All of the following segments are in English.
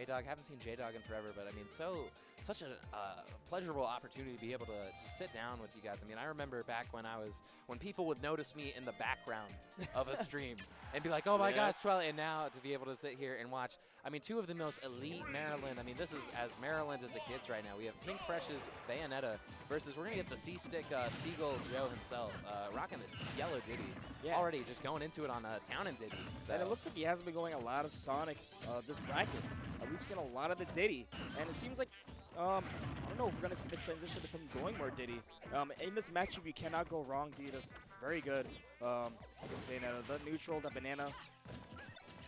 J-Dog. Haven't seen J-Dog in forever, but I mean, such a pleasurable opportunity to be able to just sit down with you guys. I mean, I remember back when people would notice me in the background of a stream and be like, oh my gosh, Twilight, and now to be able to sit here and watch, I mean, two of the most elite Maryland. I mean, this is as Maryland as it gets right now. We have Pink Fresh's Bayonetta versus, we're going to get the C-Stick Seagull Joe himself, rocking the yellow Diddy. Yeah. Already just going into it on Town and Diddy. So. And it looks like he hasn't been going a lot of Sonic this bracket. We've seen a lot of the Diddy, and it seems like, I don't know if we're going to see the transition to him going more Diddy. In this matchup, you cannot go wrong. Diddy does very good against Bayonetta. The neutral, the banana,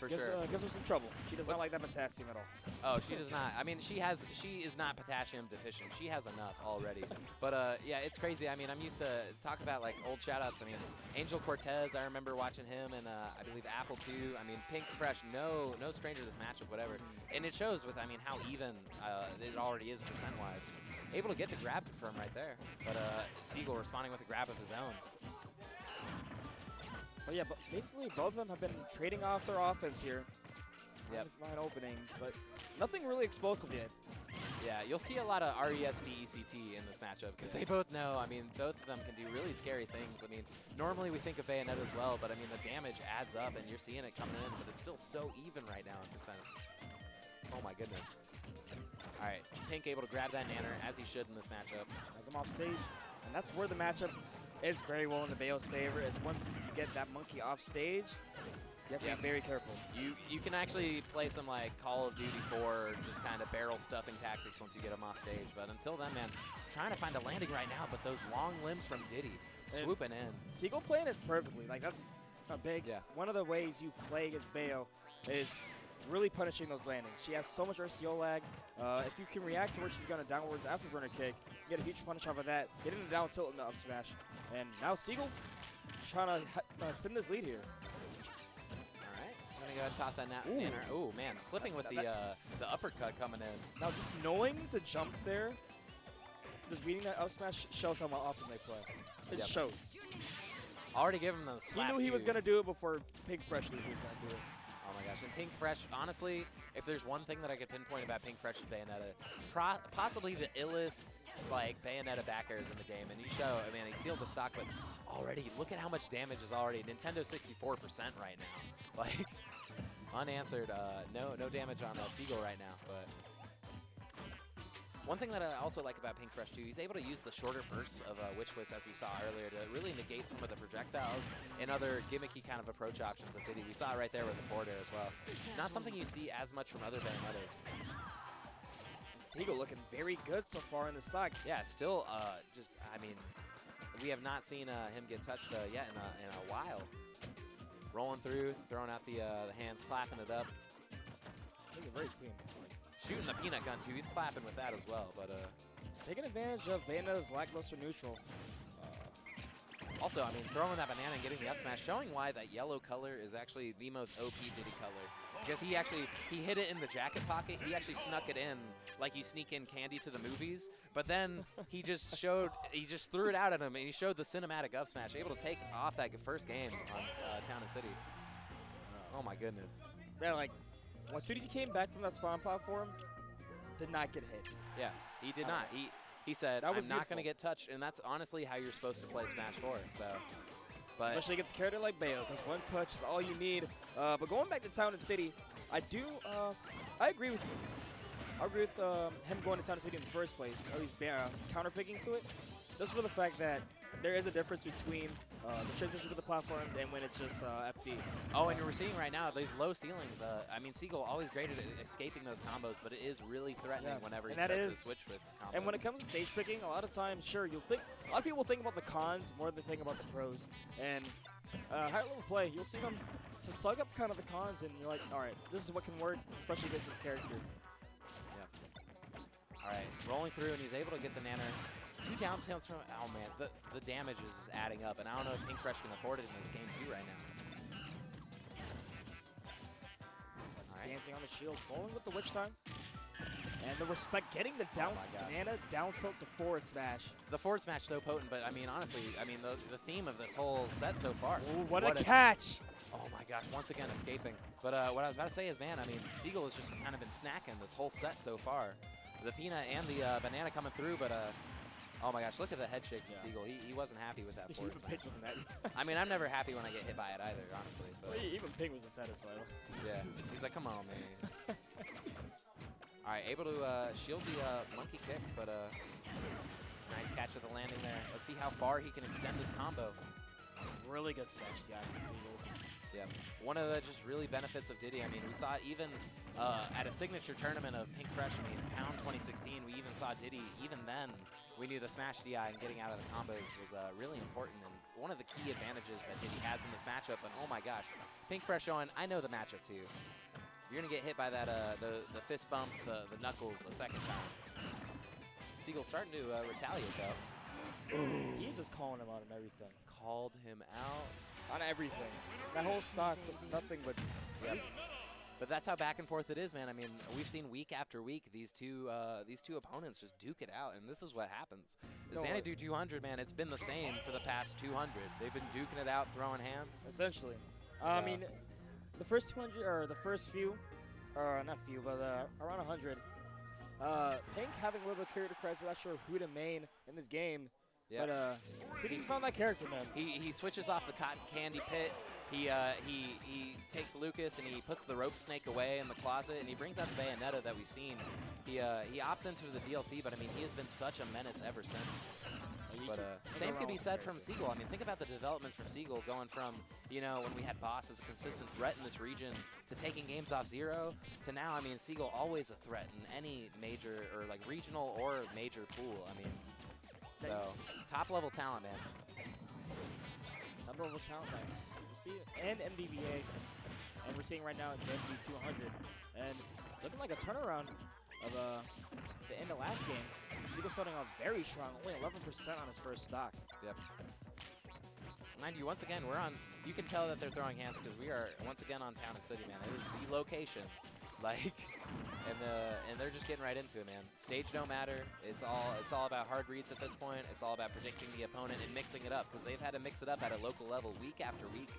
gives her some trouble. She does not like that potassium at all. Oh, she does not. I mean, she is not potassium deficient. She has enough already. But yeah, it's crazy. I mean, I'm used to talk about like old shout-outs. I mean, Angel Cortez, I remember watching him, and I believe Apple too. I mean, Pink Fresh, no stranger to this matchup, whatever. And it shows with, I mean, how even it already is percent-wise. Able to get the grab confirm right there. But Seagull responding with a grab of his own. Oh yeah, but basically both of them have been trading off their offense here. Yep. Fine openings, but nothing really explosive yet. Yeah, you'll see a lot of RESP-ECT in this matchup because they both know, I mean, both of them can do really scary things. I mean, normally we think of Bayonetta as well, but I mean, the damage adds up and you're seeing it coming in, but it's still so even right now in percent. Oh my goodness. All right, Pink able to grab that nanner as he should in this matchup. Has him off stage, and that's where the matchup is very well in the Bayo's favor, is once you get that monkey off stage, you have to be very careful. You can actually play some like Call of Duty 4, just kind of barrel stuffing tactics once you get them off stage. But until then, man, trying to find a landing right now, but those long limbs from Diddy swooping in. Seagull playing it perfectly. Like, that's a big, one of the ways you play against Bayo is really punishing those landings. She has so much RCO lag. If you can react to where she's going to downwards afterburner kick, you get a huge punish off of that, getting the down tilt in the up smash. And now Seagull trying to extend this lead here. All right, he's going to go ahead and toss that nanner. Ooh, man, clipping with the uppercut coming in. Now just knowing to jump there, just reading that up smash shows how often they play. It shows. Already gave him the slap. He knew he was going to do it before Pink Fresh knew he was going to do it. Oh my gosh, and Pink Fresh, honestly, if there's one thing that I could pinpoint about Pink Fresh's Bayonetta, possibly the illest, like, Bayonetta back airs in the game. And you show, I mean, he sealed the stock, but already, look at how much damage is already. Nintendo 64% right now. Like, unanswered, no damage on Seagull right now, but... One thing that I also like about Pink Fresh, too, he's able to use the shorter bursts of Witch Twist, as you saw earlier, to really negate some of the projectiles and other gimmicky kind of approach options of Diddy. We saw it right there with the forward air as well. Not something you see as much from other Bayonettas. Seagull looking very good so far in the stock. Yeah, still just, I mean, we have not seen him get touched yet in a while. Rolling through, throwing out the hands, clapping it up. Looking very clean. Shooting the peanut gun, too. He's clapping with that as well. But taking advantage of Bayonetta's lackluster neutral. Also, I mean, throwing that banana and getting the up smash, showing why that yellow color is actually the most OP Diddy color. Because he hid it in the jacket pocket. He actually snuck it in like you sneak in candy to the movies. But then he just threw it out at him, and he showed the cinematic up smash, able to take off that first game on Town and City. Oh, my goodness. Man, like, when Sudie came back from that spawn platform, did not get hit. Yeah, he did not. He said, I'm not going to get touched, and that's honestly how you're supposed to play Smash 4. So, but especially against a character like Bayo, because one touch is all you need. But going back to Town and City, I agree with you. I agree with him going to Town and City in the first place, or he's counterpicking to it, just for the fact that there is a difference between the transition to the platforms and when it's just FD. Oh, and we're seeing right now these low ceilings. I mean, Seagull always great at escaping those combos, but it is really threatening whenever he starts to switch with combos. And when it comes to stage picking, a lot of times, sure, a lot of people think about the cons more than they think about the pros. And higher level play, you'll see them suck up kind of the cons, and you're like, all right, this is what can work, especially against this character. Yeah. All right, rolling through, and he's able to get the nanner. 2 down tilts from, oh man, the damage is just adding up, and I don't know if Pink Fresh can afford it in this game too right now. Right. Dancing on the shield, rolling with the Witch Time. And the respect, getting the down banana down tilt to forward smash. The forward smash so potent, but I mean, honestly, I mean, the theme of this whole set so far. Ooh, what a catch! Oh my gosh, once again escaping. But what I was about to say is, man, I mean, Seagull has just kind of been snacking this whole set so far. The peanut and the banana coming through, but oh my gosh, look at the head shake from Seagull. He wasn't happy with that forward smash. Pink wasn't happy. I mean, I'm never happy when I get hit by it either, honestly. But Well, even Pink wasn't satisfied. yeah, he's like, come on, man. All right, able to shield the monkey kick, but nice catch at the landing there. Let's see how far he can extend this combo. Really good smash DI from Seagull. Yeah, one of the just really benefits of Diddy, I mean, we saw it even at a signature tournament of Pink Fresh, I mean, Pound 2016, we even saw Diddy, even then, we knew the smash DI and getting out of the combos was really important, and one of the key advantages that Diddy has in this matchup, and oh my gosh, Pink Fresh showing, I know the matchup too. You're gonna get hit by that, the fist bump, the knuckles the second time. Seagull starting to retaliate though. Ooh. He's just calling him out on everything. Called him out. On everything. That whole stock was nothing but But that's how back and forth it is, man. I mean, we've seen week after week these two opponents just duke it out, and this is what happens. The Xanadu 200, man, it's been the same for the past 200. They've been duking it out, throwing hands. Essentially. I mean, the first 200, or the first few, or not few, but around 100, Pink having a little bit of character crisis, not sure who to main in this game. Yep. But City's found that character, man. He switches off the cotton candy pit. He takes Lucas and he puts the rope snake away in the closet, and he brings out the Bayonetta that we've seen. He opts into the DLC, but I mean, he has been such a menace ever since. But same could be said from Seagull. I mean, think about the development from Seagull, going from, you know, when we had Boss as a consistent threat in this region, to taking games off Zero, to now, I mean, Seagull always a threat in any major, or like regional or major pool. I mean, so top level talent, man. Top level talent, man. You see it, and MDVA, and we're seeing right now in MD 200, and looking like a turnaround of the end of last game. Seagull starting off very strong, only 11% on his first stock. Yep. Mind you, once again, we're on. You can tell that they're throwing hands because we are once again on Town and City, man. It is the location, like, and they're just getting right into it, man. Stage don't matter. It's all about hard reads at this point. It's all about predicting the opponent and mixing it up, because they've had to mix it up at a local level week after week.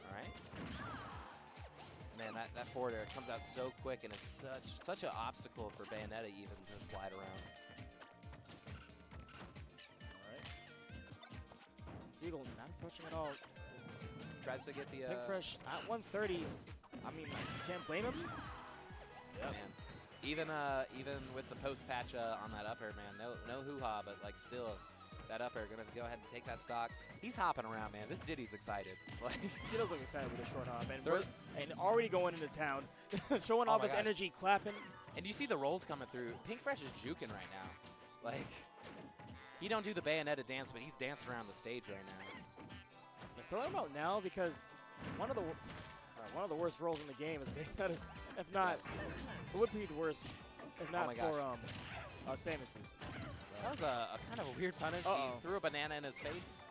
All right. Man, that forward air comes out so quick, and it's such an obstacle for Bayonetta even to slide around. All right. Seagull not approaching at all. Tries to get the Pink Fresh at 130. I mean, can't blame him. Yeah, man. Even with the post patch on that up air, man, no hoo-ha, but like still, that up air gonna go ahead and take that stock. He's hopping around, man. This Diddy's excited. Like, he does look excited with a short hop, and already going into town, showing off his energy, clapping. And you see the rolls coming through. Pink Fresh is juking right now. Like, he don't do the Bayonetta dance, but he's dancing around the stage right now. They're throwing him out now because one of the worst rolls in the game is Bayonetta's. If not, it would be the worst. If not for Samus's. That was a kind of a weird punish. He threw a banana in his face.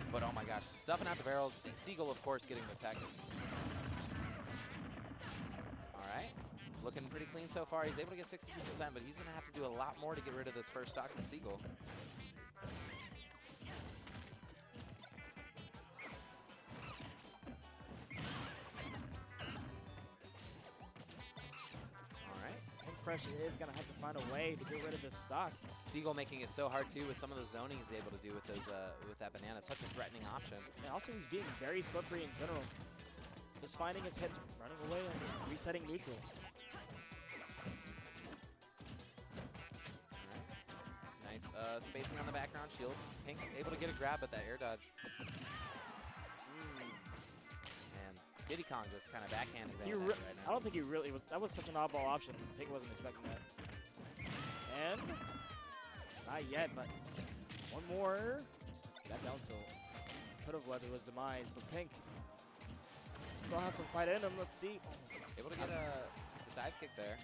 But oh my gosh, stuffing out the barrels. And Seagull, of course, getting the tech. All right, looking pretty clean so far. He's able to get 62%, but he's going to have to do a lot more to get rid of this first stock from Seagull. Fresh is going to have to find a way to get rid of this stock. Seagull making it so hard, too, with some of the zoning he's able to do with those, with that banana. Such a threatening option. And also, he's being very slippery in general. Just finding his hits, running away, and resetting neutral. All right. Nice spacing on the background shield. Pink able to get a grab at that air dodge. Diddy Kong just kind of backhanded right now. I don't think he really was. That was such an oddball option. Pink wasn't expecting that. And not yet, but one more. That down tilt could have led to his demise, but Pink still has some fight in him. Let's see. Able to get the dive kick there.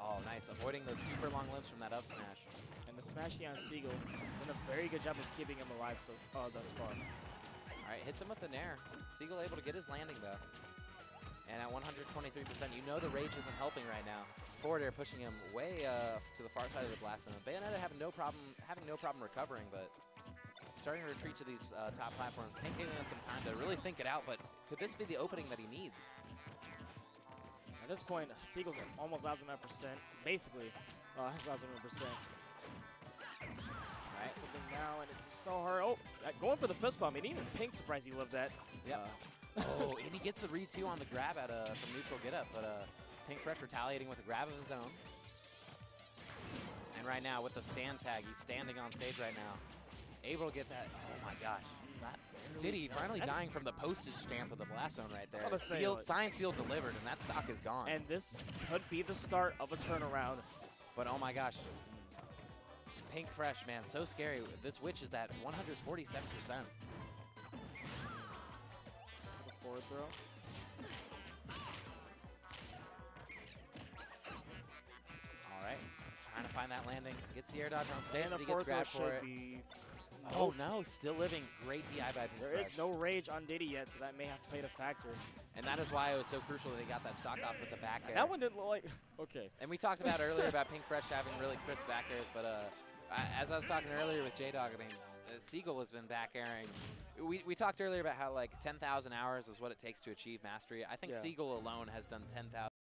Oh, nice. Avoiding those super long limbs from that up smash. And the smashy on Seagull has done a very good job of keeping him alive thus far. All right, hits him with the nair. Seagull able to get his landing, though. And at 123%, you know the rage isn't helping right now. Forward air pushing him way to the far side of the blast zone. Bayonetta having no problem recovering, but starting to retreat to these top platforms. Pink giving us some time to really think it out, but could this be the opening that he needs? At this point, Seagull's almost out to 9%. Basically, has out to 9%. Right, something now, and it's just so hard. Oh, going for the fist bump. And even Pink surprised he lived that. Yep. Oh, and he gets the read too on the grab at from neutral get up, but Pink Fresh retaliating with a grab of his own. And right now with the stand tag, he's standing on stage right now, able to get that. Oh my gosh, Diddy finally dying from the postage stamp of the blast zone right there. Science seal delivered, and that stock is gone. And this could be the start of a turnaround. But oh my gosh, Pink Fresh, man, so scary. This witch is at 147%. Forward throw. All right, trying to find that landing. Gets the air dodge on stage, And but the he gets forward throw grabbed for it. be Oh no, still living. Great DI by Pink There Fresh. is no rage on Diddy yet, so that may have played a factor. And that is why it was so crucial that he got that stock off with the back air. That one didn't look like, okay. And we talked about earlier about Pink Fresh having really crisp back airs, but as I was talking earlier with J-Dog, I mean, Seagull has been back airing. We talked earlier about how like 10,000 hours is what it takes to achieve mastery. I think Seagull alone has done 10,000.